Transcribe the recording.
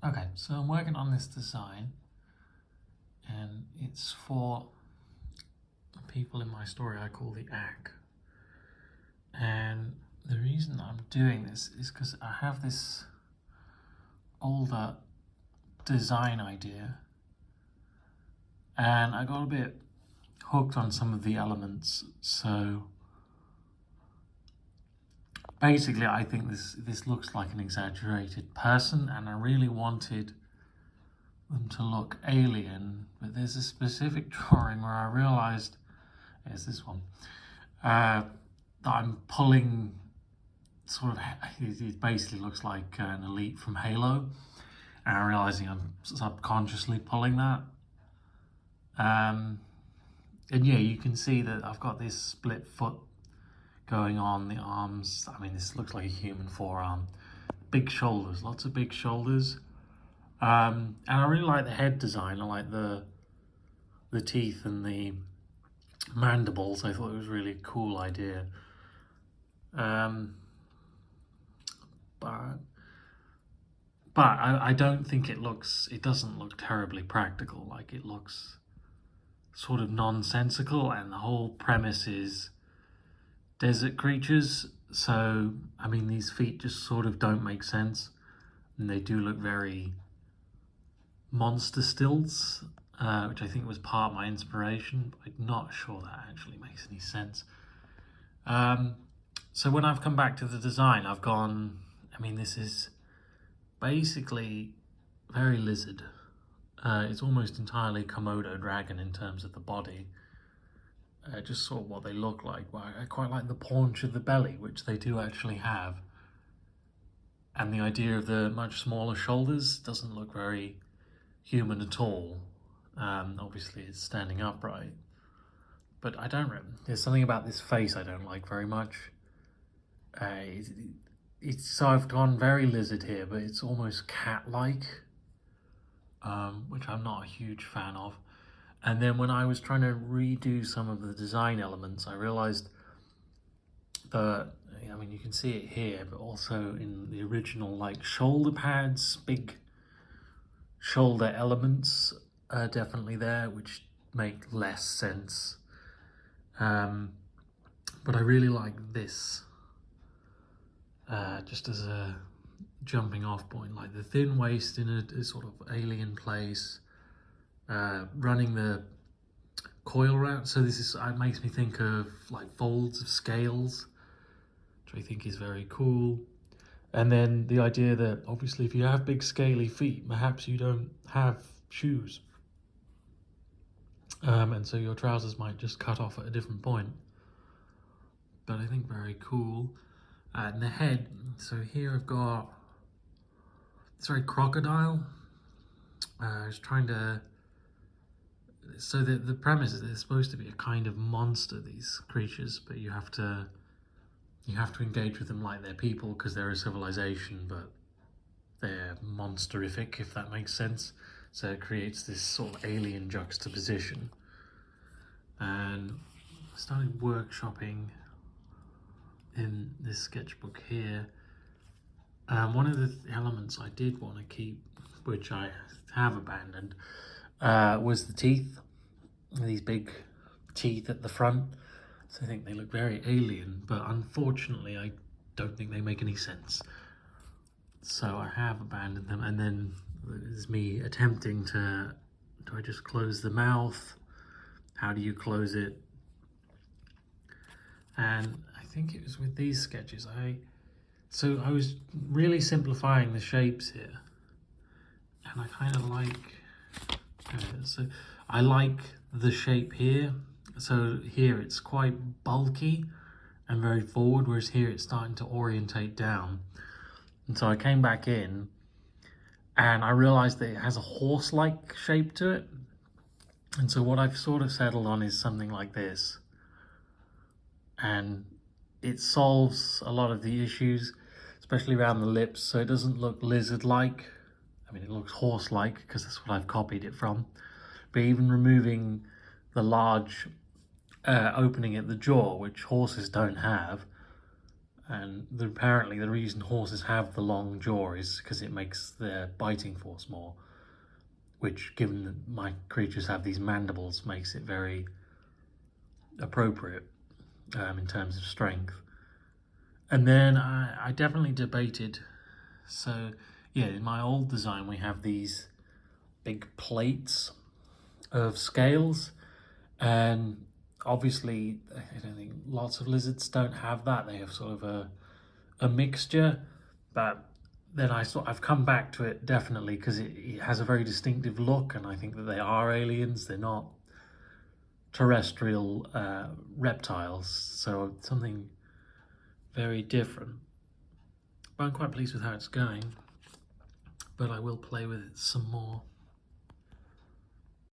Okay, so I'm working on this design and it's for people in my story I call the ACK. And the reason I'm doing this is because I have this older design idea and I got a bit hooked on some of the elements. So basically I think this looks like an exaggerated person and I really wanted them to look alien, but there's a specific drawing where I realized, there's this one, that I'm pulling sort of, it basically looks like an elite from Halo, and I'm realizing I'm subconsciously pulling that. And yeah, you can see that I've got this split foot going on, the arms, I mean, this looks like a human forearm. Big shoulders, lots of big shoulders. And I really like the head design. I like the teeth and the mandibles. I thought it was a really cool idea. But I don't think it doesn't look terribly practical. Like, it looks sort of nonsensical, and the whole premise is desert creatures. So, I mean, these feet just sort of don't make sense, and they do look very monster stilts, which I think was part of my inspiration, but I'm not sure that actually makes any sense. So when I've come back to the design, I've gone, I mean, this is basically very lizard. It's almost entirely Komodo dragon in terms of the body. Just sort of what they look like. But I quite like the paunch of the belly, which they do actually have. And the idea of the much smaller shoulders doesn't look very human at all. Obviously it's standing upright. But there's something about this face I don't like very much. So I've gone very lizard here, but it's almost cat-like, which I'm not a huge fan of. And then when I was trying to redo some of the design elements, I realized that, I mean, you can see it here, but also in the original, like, shoulder pads, big shoulder elements are definitely there, which make less sense. But I really like this, just as a jumping off point, like the thin waist in a sort of alien place, running the coil around. So it makes me think of like folds of scales, which I think is very cool. And then the idea that obviously if you have big scaly feet, perhaps you don't have shoes. And so your trousers might just cut off at a different point. But I think very cool. And the head, so here I've got, it's very crocodile. I was trying to, so the premise is they're supposed to be a kind of monster, these creatures, but you have to engage with them like they're people because they're a civilization, but they're monsterific, if that makes sense. So it creates this sort of alien juxtaposition. And I started workshopping in this sketchbook here. One of the elements I did want to keep, which I have abandoned, was the teeth. These big teeth at the front. So I think they look very alien, but unfortunately I don't think they make any sense. So I have abandoned them, and then there's me attempting to, do I just close the mouth? How do you close it? And I think it was with these sketches, so I was really simplifying the shapes here. And I kind of like, so I like the shape here. So here it's quite bulky and very forward, whereas here it's starting to orientate down. And so I came back in and I realized that it has a horse-like shape to it. And so what I've sort of settled on is something like this. And it solves a lot of the issues, especially around the lips, so it doesn't look lizard-like. I mean, it looks horse-like because that's what I've copied it from. But even removing the large opening at the jaw, which horses don't have, And apparently the reason horses have the long jaw is because it makes their biting force more, which, given that my creatures have these mandibles, makes it very appropriate in terms of strength. And then I definitely debated, so yeah, in my old design we have these big plates of scales, and obviously I don't think lots of lizards don't have that. They have sort of a mixture, but then I've come back to it definitely because it has a very distinctive look, and I think that they are aliens. They're not terrestrial reptiles, so something very different. But I'm quite pleased with how it's going, but I will play with it some more.